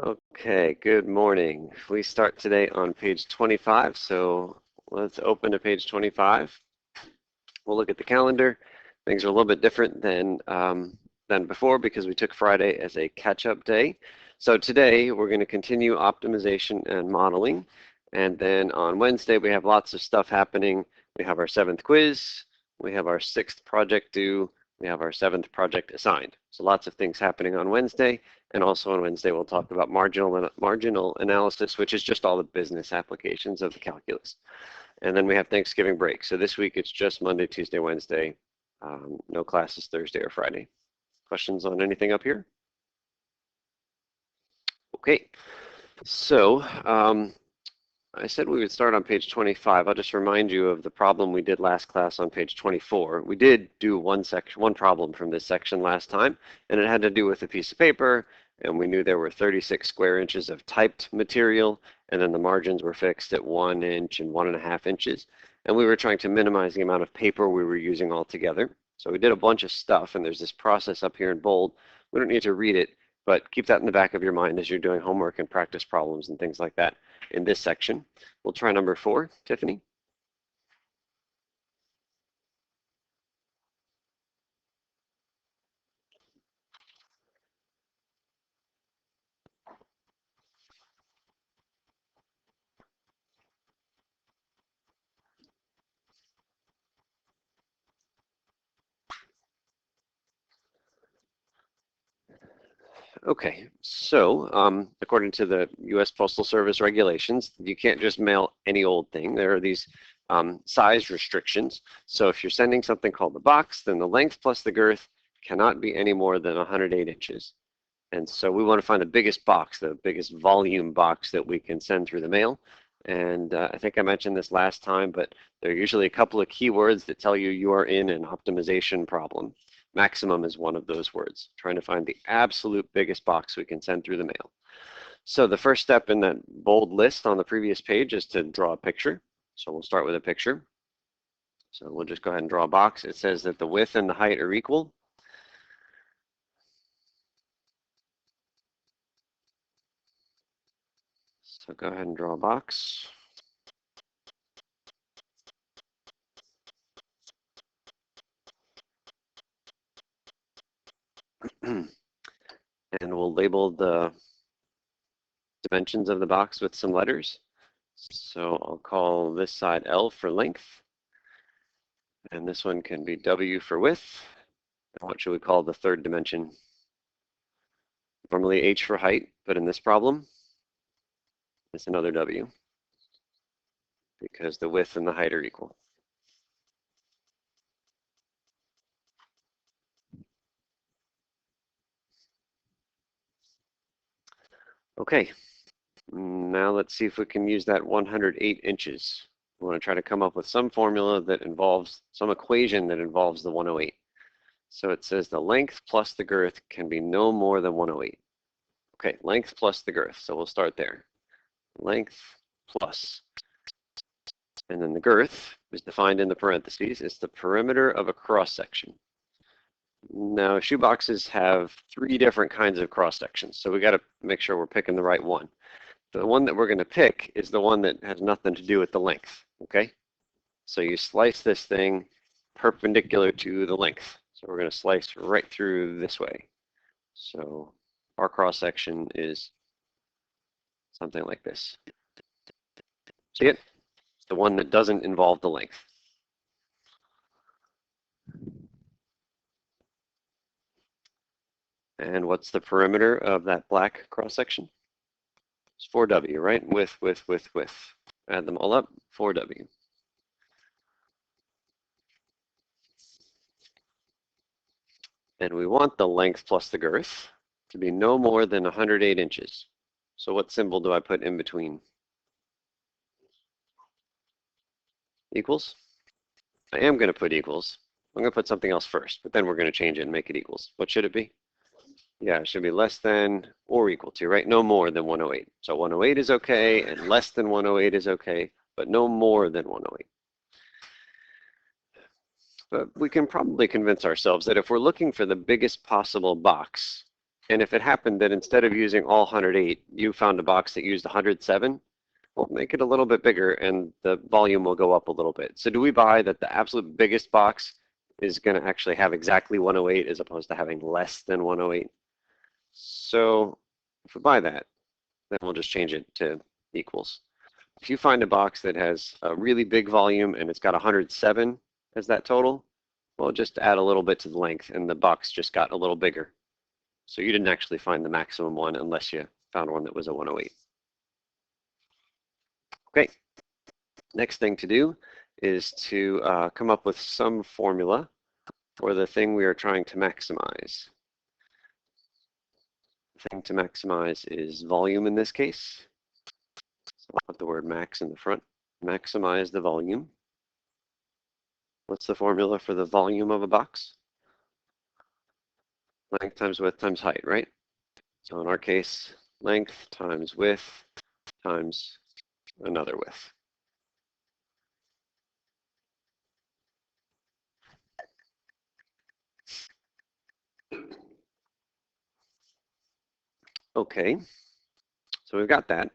Okay, good morning. We start today on page 25, so let's open to page 25. We'll look at the calendar. Things are a little bit different than before because we took Friday as a catch-up day. So today we're going to continue optimization and modeling, and then on Wednesday we have lots of stuff happening. We have our 7th quiz, we have our 6th project due, we have our 7th project assigned. So lots of things happening on Wednesday. And also on Wednesday, we'll talk about marginal analysis, which is just all the business applications of the calculus. And then we have Thanksgiving break. So this week, it's just Monday, Tuesday, Wednesday. No classes Thursday or Friday. Questions on anything up here? Okay. So I said we would start on page 25. I'll just remind you of the problem we did last class on page 24. We did do one problem from this section last time, and it had to do with a piece of paper, and we knew there were 36 square inches of typed material, and then the margins were fixed at 1 inch and 1.5 inches. And we were trying to minimize the amount of paper we were using altogether. So we did a bunch of stuff, and there's this process up here in bold. We don't need to read it, but keep that in the back of your mind as you're doing homework and practice problems and things like that in this section. We'll try number 4, Tiffany. Okay, so according to the U.S. Postal Service regulations, you can't just mail any old thing. There are these size restrictions. So if you're sending something called the box, then the length plus the girth cannot be any more than 108 inches. And so we want to find the biggest box, the biggest volume box that we can send through the mail. And I think I mentioned this last time, but there are usually a couple of keywords that tell you you are in an optimization problem. Maximum is one of those words, trying to find the absolute biggest box we can send through the mail. So the first step in that bold list on the previous page is to draw a picture. So we'll start with a picture. So we'll just go ahead and draw a box. It says that the width and the height are equal. So go ahead and draw a box. And we'll label the dimensions of the box with some letters. So I'll call this side L for length. And this one can be W for width. And what should we call the third dimension? Normally H for height, but in this problem, it's another W because the width and the height are equal. Okay, now let's see if we can use that 108 inches. We want to try to come up with some formula that involves, some equation that involves the 108. So it says the length plus the girth can be no more than 108. Okay, length plus the girth, so we'll start there. Length plus, and then the girth is defined in the parentheses. It's the perimeter of a cross section. Now, shoeboxes have 3 different kinds of cross sections, so we got to make sure we're picking the right one. The one that we're going to pick is the one that has nothing to do with the length, okay? So you slice this thing perpendicular to the length. So we're going to slice right through this way. So our cross section is something like this. See it? It's the one that doesn't involve the length. And what's the perimeter of that black cross section? It's 4W, right? Width. Add them all up, 4W. And we want the length plus the girth to be no more than 108 inches. So what symbol do I put in between? Equals? I am going to put equals. I'm going to put something else first, but then we're going to change it and make it equals. What should it be? Yeah, it should be less than or equal to, right? No more than 108. So 108 is okay, and less than 108 is okay, but no more than 108. But we can probably convince ourselves that if we're looking for the biggest possible box And if it happened that instead of using all 108, you found a box that used 107, well, make it a little bit bigger and the volume will go up a little bit. So do we buy that the absolute biggest box is going to actually have exactly 108 as opposed to having less than 108? So if we buy that, then we'll just change it to equals. If you find a box that has a really big volume and it's got 107 as that total, well, just add a little bit to the length and the box just got a little bigger. So you didn't actually find the maximum one unless you found one that was a 108. Okay, next thing to do is to come up with some formula for the thing we are trying to maximize. The thing to maximize is volume in this case. So I'll put the word max in the front. Maximize the volume. What's the formula for the volume of a box? Length times width times height, right? So in our case, length times width times another width. Okay, so we've got that.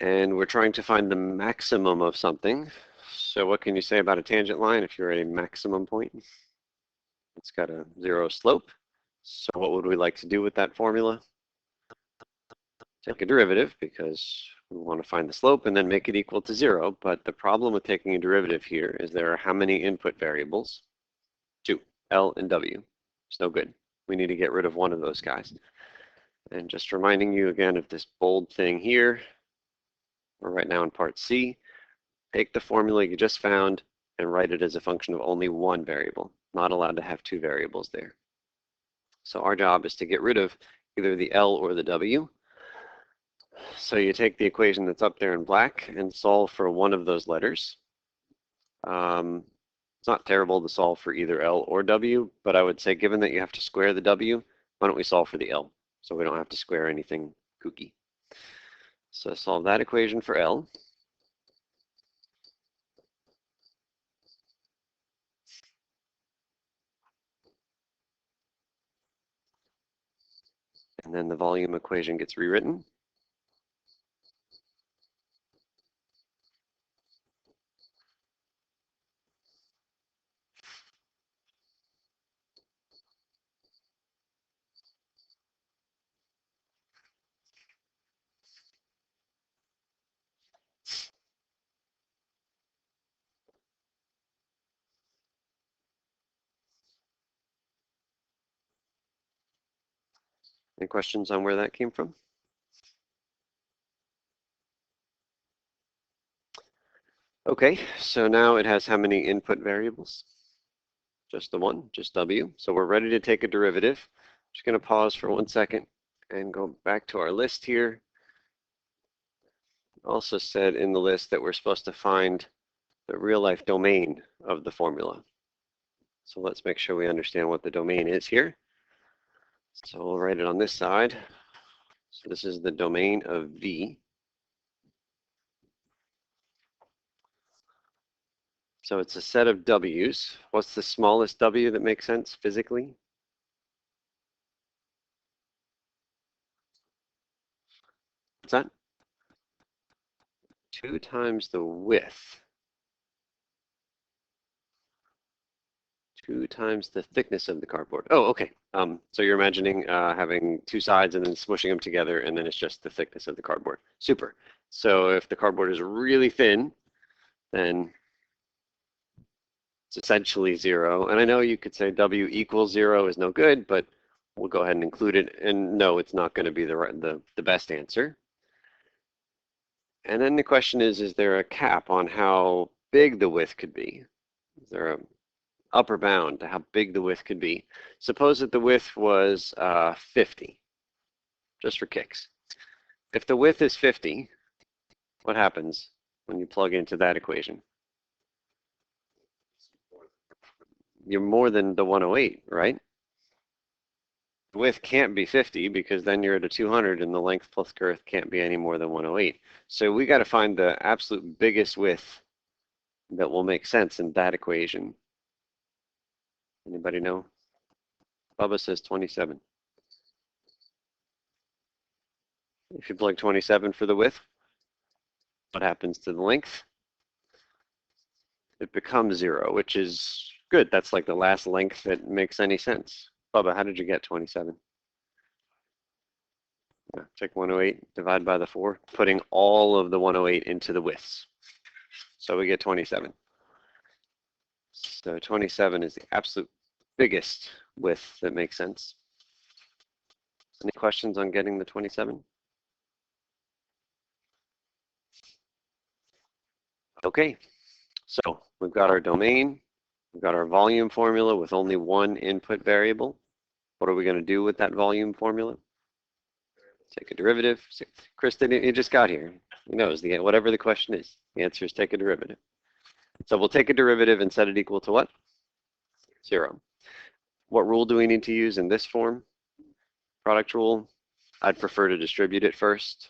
And we're trying to find the maximum of something. So what can you say about a tangent line if you're at a maximum point? It's got a zero slope. So what would we like to do with that formula? Take a derivative because we want to find the slope and then make it equal to zero. But the problem with taking a derivative here is there are how many input variables? 2, L and W. It's no good. We need to get rid of one of those guys. And just reminding you again of this bold thing here. We're right now in part C. Take the formula you just found and write it as a function of only one variable. Not allowed to have two variables there. So our job is to get rid of either the L or the W. So you take the equation that's up there in black and solve for one of those letters. It's not terrible to solve for either L or W, but I would say given that you have to square the W, why don't we solve for the L so we don't have to square anything kooky. So solve that equation for L. And then the volume equation gets rewritten. Any questions on where that came from? Okay, so now it has how many input variables? Just the one, just W. So we're ready to take a derivative. Just going to pause for 1 second and go back to our list here. Also said in the list that we're supposed to find the real-life domain of the formula. So let's make sure we understand what the domain is here. So we'll write it on this side. So this is the domain of V. So it's a set of W's. What's the smallest W that makes sense physically? What's that? 2 times the width. 2 times the thickness of the cardboard. Oh, okay. So you're imagining having two sides and then smushing them together, and then it's just the thickness of the cardboard. Super. So if the cardboard is really thin, then it's essentially 0. And I know you could say W equals 0 is no good, but we'll go ahead and include it. And no, it's not going to be the best answer. And then the question is there a cap on how big the width could be? Is there a upper bound to how big the width could be? Suppose that the width was 50, just for kicks. If the width is 50, what happens when you plug into that equation? You're more than the 108, right? The width can't be 50 because then you're at a 200 and the length plus girth can't be any more than 108. So we got to find the absolute biggest width that will make sense in that equation. Anybody know? Bubba says 27. If you plug 27 for the width, what happens to the length? It becomes 0, which is good. That's like the last length that makes any sense. Bubba, how did you get 27? Yeah, take 108, divide by the 4, putting all of the 108 into the widths. So we get 27. So 27 is the absolute biggest width that makes sense. Any questions on getting the 27? Okay, so we've got our domain, we've got our volume formula with only one input variable. What are we going to do with that volume formula? Take a derivative. Kristen, you just got here. He knows whatever the question is. The answer is take a derivative. So we'll take a derivative and set it equal to what? 0. What rule do we need to use in this form? Product rule. I'd prefer to distribute it first.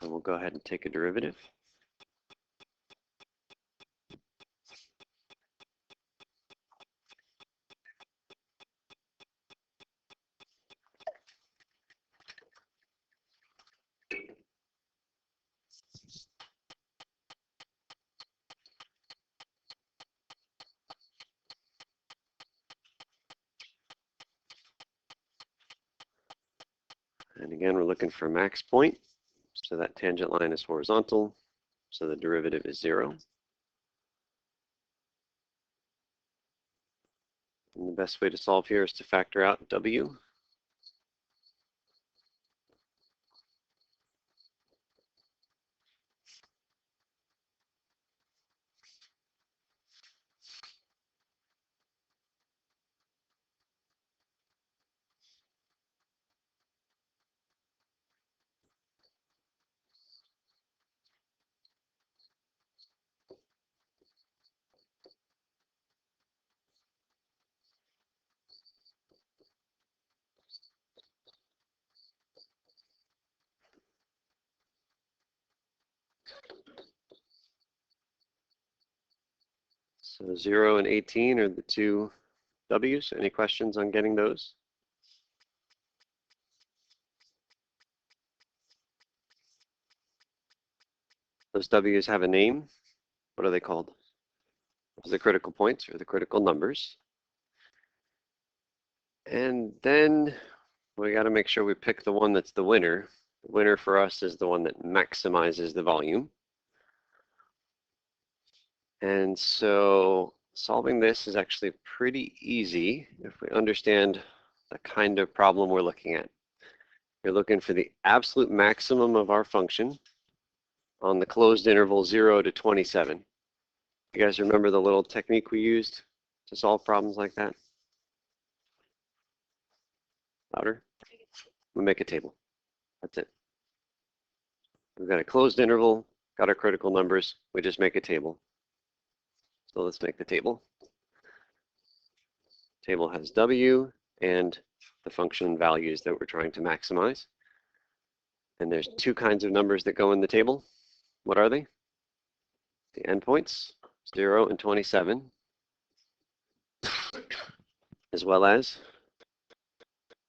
So we'll go ahead and take a derivative. And again, we're looking for a max point. So that tangent line is horizontal. So the derivative is 0. And the best way to solve here is to factor out W. So 0 and 18 are the two W's. Any questions on getting those? Those W's have a name. What are they called? The critical points or the critical numbers. And then we got to make sure we pick the one that's the winner. The winner for us is the one that maximizes the volume. And so solving this is actually pretty easy if we understand the kind of problem we're looking at. You're looking for the absolute maximum of our function on the closed interval 0 to 27. You guys remember the little technique we used to solve problems like that? Louder? We make a table. That's it. We've got a closed interval, got our critical numbers, we just make a table. So let's make the table. Table has W and the function values that we're trying to maximize. And there's two kinds of numbers that go in the table. What are they? The endpoints, 0 and 27, as well as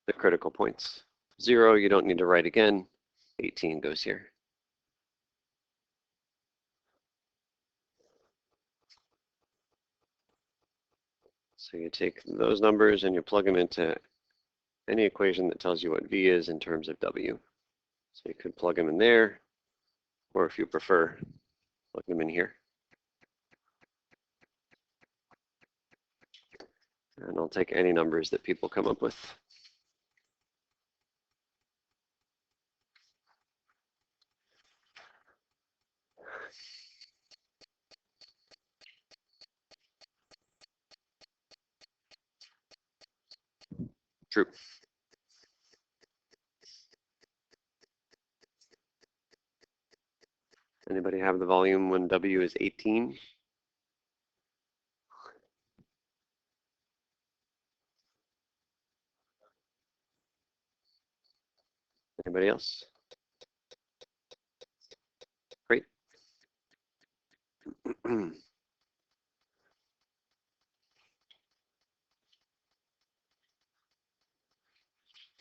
the critical points. 0, you don't need to write again. 18 goes here. So you take those numbers and you plug them into any equation that tells you what V is in terms of W. So you could plug them in there, or if you prefer, plug them in here. And I'll take any numbers that people come up with. True. Anybody have the volume when W is 18? Anybody else? Great.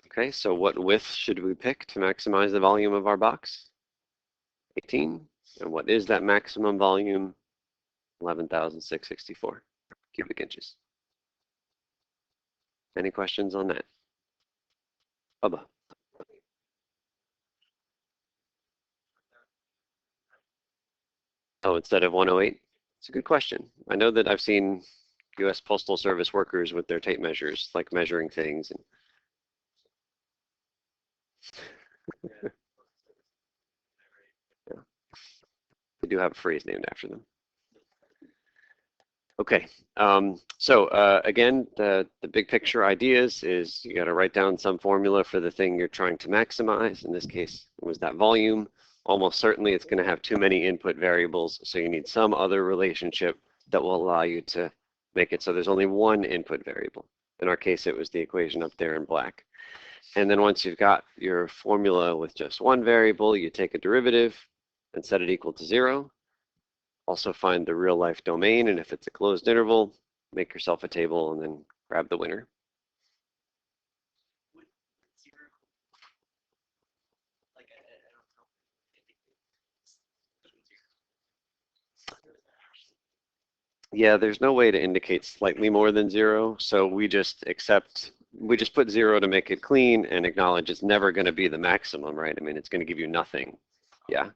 Okay, so what width should we pick to maximize the volume of our box? 18. And what is that maximum volume? 11,664 cubic inches. Any questions on that? Bubba. Oh, instead of 108? It's a good question. I know that I've seen U.S. Postal Service workers with their tape measures, like measuring things. And yeah, they do have a phrase named after them. Okay, again, the big picture ideas is you got to write down some formula for the thing you're trying to maximize. In this case, it was that volume. Almost certainly it's going to have too many input variables, so you need some other relationship that will allow you to make it so there's only one input variable. In our case, it was the equation up there in black. And then once you've got your formula with just one variable, you take a derivative and set it equal to 0. Also find the real life domain, and if it's a closed interval, make yourself a table and then grab the winner. Yeah, there's no way to indicate slightly more than 0, so we just put 0 to make it clean and acknowledge it's never going to be the maximum, right? I mean, it's going to give you nothing. Yeah.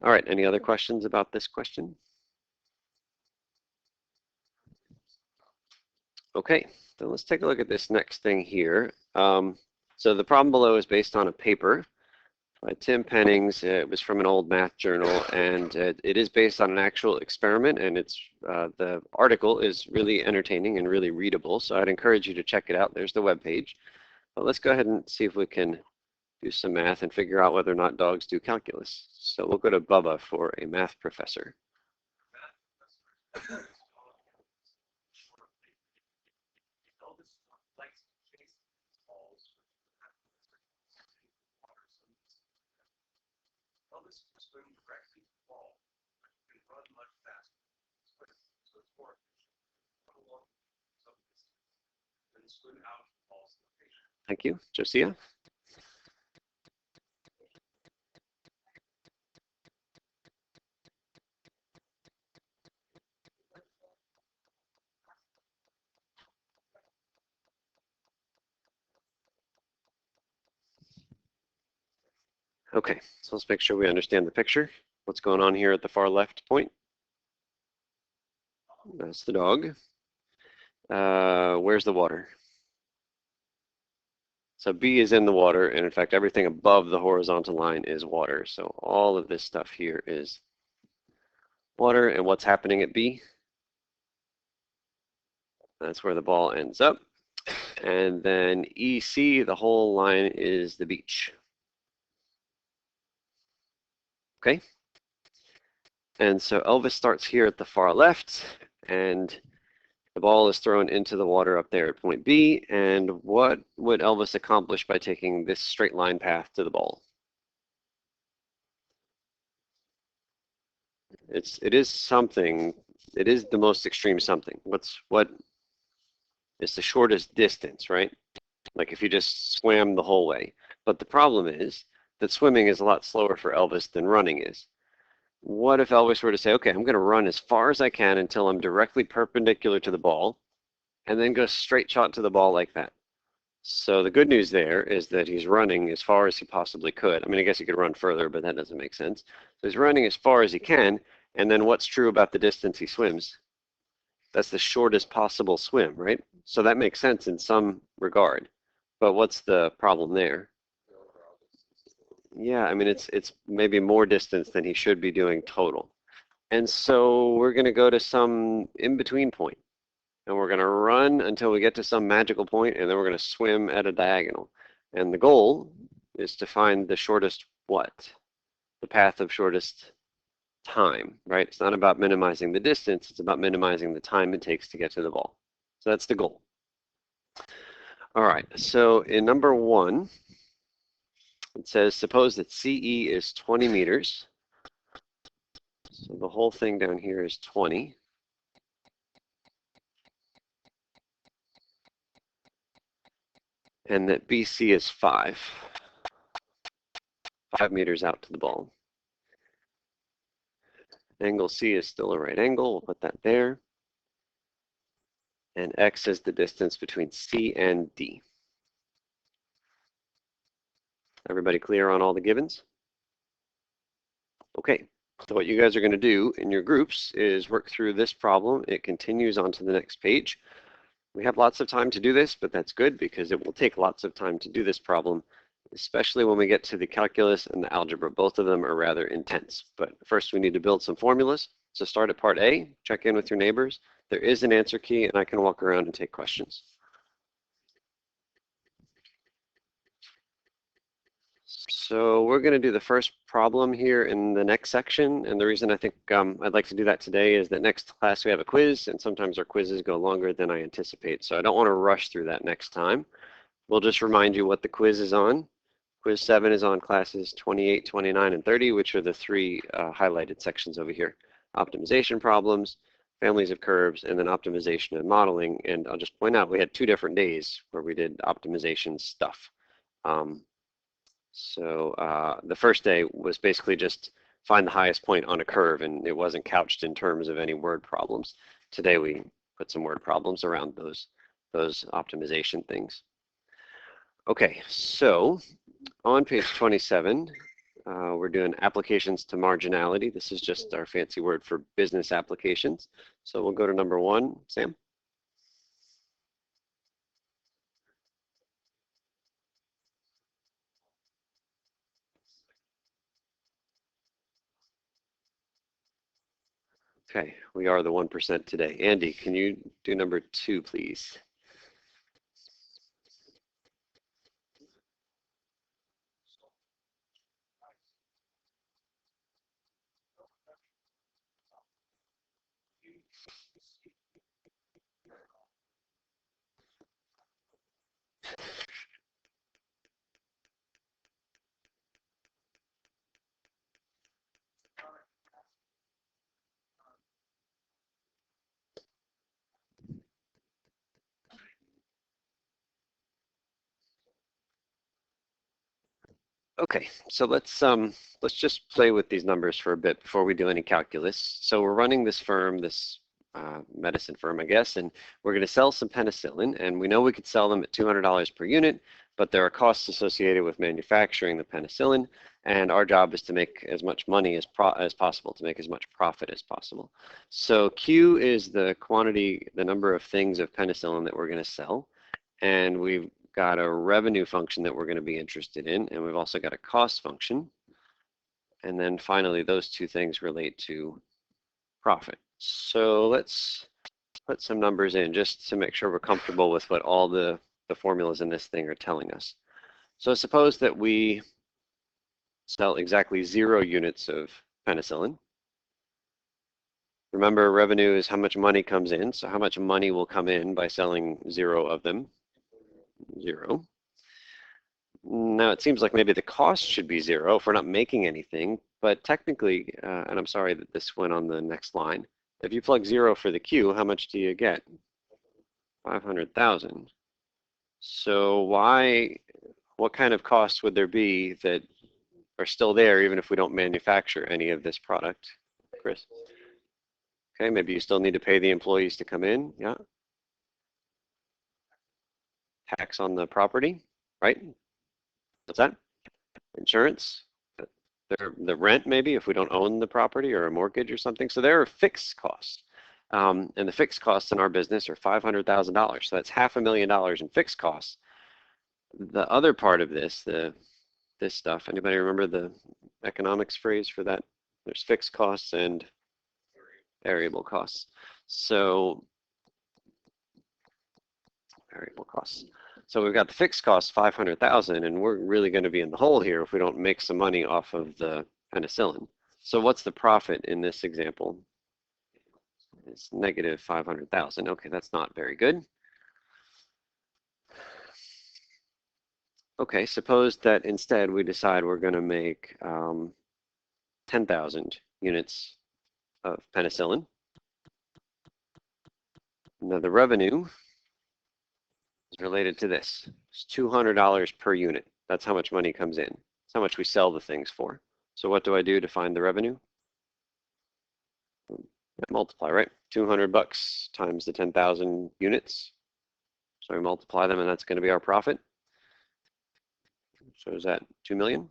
All right, any other questions about this question? Okay, then let's take a look at this next thing here. So the problem below is based on a paper by Tim Pennings. It was from an old math journal, and it is based on an actual experiment, and the article is really entertaining and really readable, so I'd encourage you to check it out. There's the webpage. But let's go ahead and see if we can do some math and figure out whether or not dogs do calculus. So we'll go to Bubba for a math professor. Thank you. Josiah? Okay, so let's make sure we understand the picture. What's going on here at the far left point? That's the dog. Where's the water? So B is in the water, and in fact, everything above the horizontal line is water. So all of this stuff here is water, and what's happening at B? That's where the ball ends up. And then EC, the whole line is the beach. Okay? And so Elvis starts here at the far left, and the ball is thrown into the water up there at point B. And what would Elvis accomplish by taking this straight line path to the ball? It is something. It is the most extreme something. What is the shortest distance, right? Like if you just swam the whole way. But the problem is that swimming is a lot slower for Elvis than running is. What if Elvis were to say, okay, I'm going to run as far as I can until I'm directly perpendicular to the ball, and then go straight shot to the ball like that? So the good news there is that he's running as far as he possibly could. I mean, I guess he could run further, but that doesn't make sense. So he's running as far as he can, and then what's true about the distance he swims? That's the shortest possible swim, right? So that makes sense in some regard. But what's the problem there? Yeah, I mean, it's maybe more distance than he should be doing total. And so we're going to go to some in-between point. And we're going to run until we get to some magical point, and then we're going to swim at a diagonal. And the goal is to find the shortest what? The path of shortest time, right? It's not about minimizing the distance, it's about minimizing the time it takes to get to the ball. So that's the goal. All right, so in number 1, It says, suppose that CE is 20 meters. So the whole thing down here is 20. And that BC is 5 meters out to the ball. Angle C is still a right angle. We'll put that there. And X is the distance between C and D. Everybody clear on all the givens? Okay, so what you guys are going to do in your groups is work through this problem. It continues on to the next page. We have lots of time to do this, but that's good because it will take lots of time to do this problem, especially when we get to the calculus and the algebra. Both of them are rather intense. But first we need to build some formulas. So start at part A, check in with your neighbors. There is an answer key and I can walk around and take questions. So we're going to do the first problem here in the next section, and the reason I think I'd like to do that today is that next class we have a quiz, and sometimes our quizzes go longer than I anticipate, so I don't want to rush through that next time. We'll just remind you what the quiz is on. Quiz 7 is on classes 28, 29, and 30, which are the three highlighted sections over here. Optimization problems, families of curves, and then optimization and modeling, and I'll just point out we had 2 different days where we did optimization stuff. So the first day was basically just find the highest point on a curve, and it wasn't couched in terms of any word problems. Today we put some word problems around those optimization things. Okay, so on page 27, we're doing applications to marginality. This is just our fancy word for business applications. So we'll go to number 1, Sam. Okay, we are the 1% today. Andy, can you do number 2, please? Okay, so let's just play with these numbers for a bit before we do any calculus. So we're running this firm, this medicine firm, I guess, and we're going to sell some penicillin, and we know we could sell them at $200 per unit, but there are costs associated with manufacturing the penicillin, and our job is to make as much money as possible, to make as much profit as possible. So Q is the quantity, the number of things of penicillin that we're going to sell, and we've got a revenue function that we're going to be interested in, and we've also got a cost function. And then finally, those 2 things relate to profit. So let's put some numbers in just to make sure we're comfortable with what all the formulas in this thing are telling us. So suppose that we sell exactly 0 units of penicillin. Remember, revenue is how much money comes in, so how much money will come in by selling 0 of them? 0. Now it seems like maybe the cost should be 0 if we're not making anything, but technically, and I'm sorry that this went on the next line, if you plug 0 for the Q, how much do you get? 500,000. So what kind of costs would there be that are still there even if we don't manufacture any of this product? Chris? Okay, maybe you still need to pay the employees to come in, yeah? Tax on the property, right? What's that? Insurance? The rent maybe if we don't own the property or a mortgage or something. So there are fixed costs. And the fixed costs in our business are $500,000. So that's $500,000 in fixed costs. The other part of this, this stuff, anybody remember the economics phrase for that? There's fixed costs and variable costs. So variable costs. So we've got the fixed cost 500,000, and we're really going to be in the hole here if we don't make some money off of the penicillin. So what's the profit in this example? It's negative 500,000. Okay, that's not very good. Okay, suppose that instead we decide we're going to make 10,000 units of penicillin. Now the revenue is related to this. It's $200 per unit. That's how much money comes in. It's how much we sell the things for. So what do I do to find the revenue? Multiply, right? 200 bucks times the 10,000 units. So we multiply them and that's going to be our profit. So is that 2 million?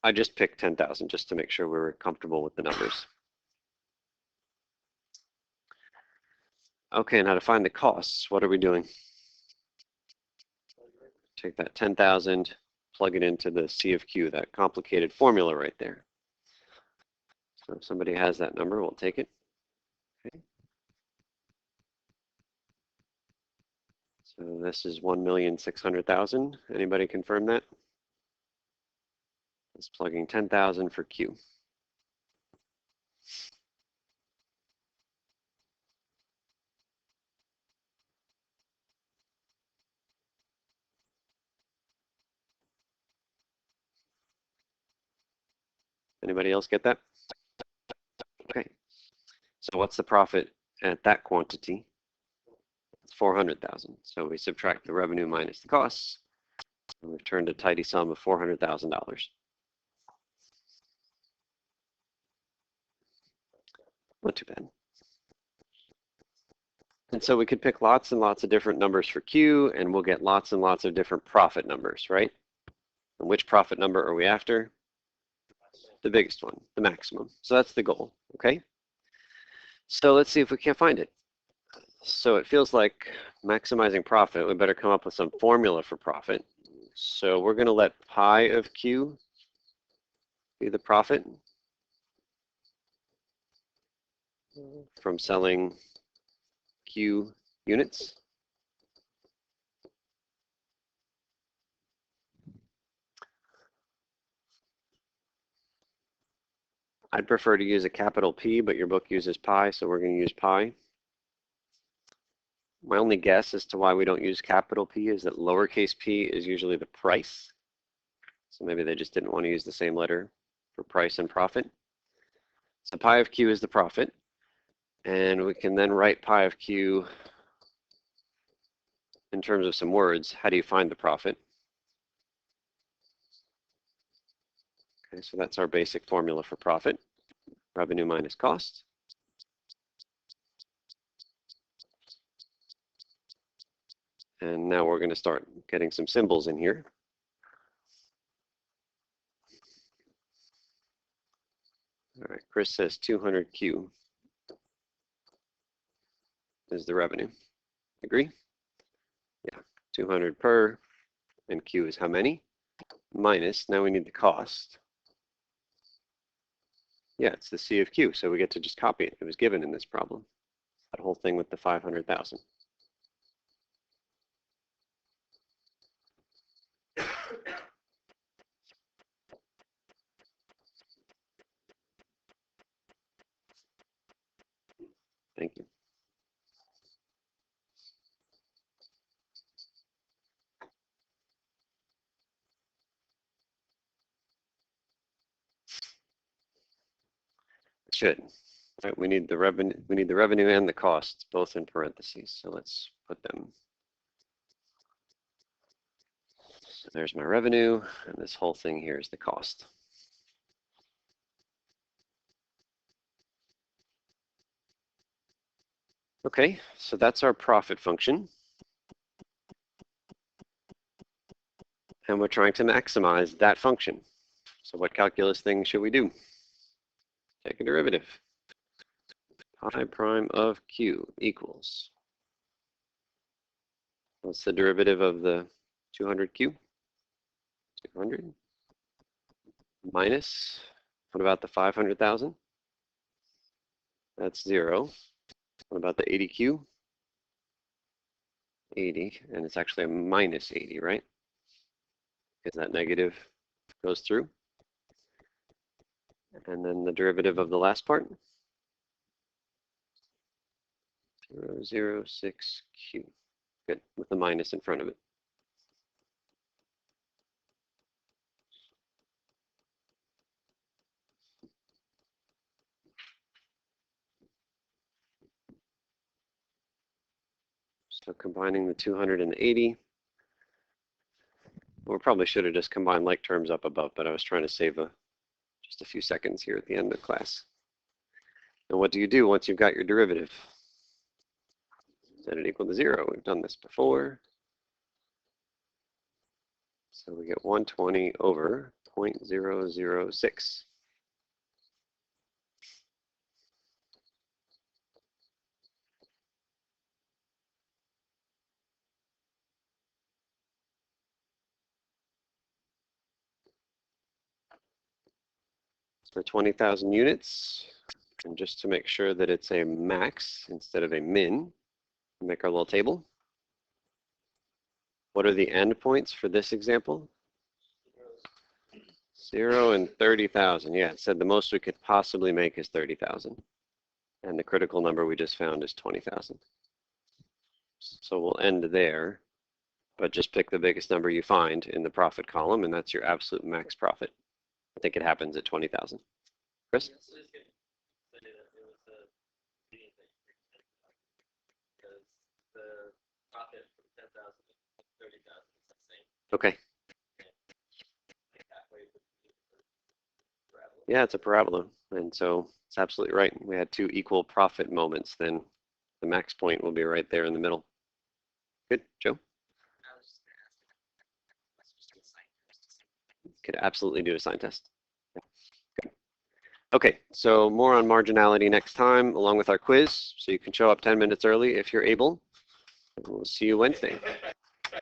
I just picked 10,000 just to make sure we were comfortable with the numbers. Okay, now to find the costs, what are we doing? Take that 10,000, plug it into the C of Q, that complicated formula right there. So if somebody has that number, we'll take it. Okay. So this is 1,600,000. Anybody confirm that? It's plugging 10,000 for Q. Anybody else get that? Okay. So what's the profit at that quantity? It's 400,000. So we subtract the revenue minus the costs, and we've turned a tidy sum of $400,000. Not too bad. And so we could pick lots and lots of different numbers for Q, and we'll get lots and lots of different profit numbers, right? And which profit number are we after? The biggest one, the maximum. So that's the goal, okay? So let's see if we can't find it. So it feels like maximizing profit, we better come up with some formula for profit. So we're going to let pi of Q be the profit from selling Q units. I'd prefer to use a capital P, but your book uses pi, so we're going to use pi. My only guess as to why we don't use capital P is that lowercase p is usually the price. So maybe they just didn't want to use the same letter for price and profit. So pi of Q is the profit. And we can then write pi of Q in terms of some words. How do you find the profit? Okay, so that's our basic formula for profit. Revenue minus cost. And now we're going to start getting some symbols in here. All right, Chris says 200Q is the revenue. Agree? Yeah, 200 per, and Q is how many? Minus, now we need the cost. Yeah, it's the C of Q, so we get to just copy it. It was given in this problem. That whole thing with the 500,000. Thank you. It should. All right, we need the revenue and the costs both in parentheses. So let's put them. So there's my revenue, and this whole thing here is the cost. Okay, so that's our profit function. And we're trying to maximize that function. So what calculus thing should we do? Take a derivative. Pi prime of Q equals. What's the derivative of the 200Q? 200 minus, what about the 500,000? That's 0. What about the 80Q? 80, and it's actually a minus 80, right? Because that negative goes through. And then the derivative of the last part? 006Q. Good, with the minus in front of it. So combining the 280. We probably should have just combined like terms up above, but I was trying to save just a few seconds here at the end of class. And what do you do once you've got your derivative? Set it equal to 0. We've done this before. So we get 120 over 0.006. For 20,000 units. And just to make sure that it's a max instead of a min, make our little table. What are the endpoints for this example? 0 and 30,000. Yeah, it said the most we could possibly make is 30,000. And the critical number we just found is 20,000. So we'll end there, but just pick the biggest number you find in the profit column, and that's your absolute max profit. I think it happens at 20,000. Chris? Okay. Yeah, it's a parabola, and so it's absolutely right. We had two equal profit moments, then the max point will be right there in the middle. Good, Joe? Could absolutely do a sign test. Yeah. Good. Okay, so more on marginality next time, along with our quiz, so you can show up 10 minutes early if you're able. We'll see you Wednesday.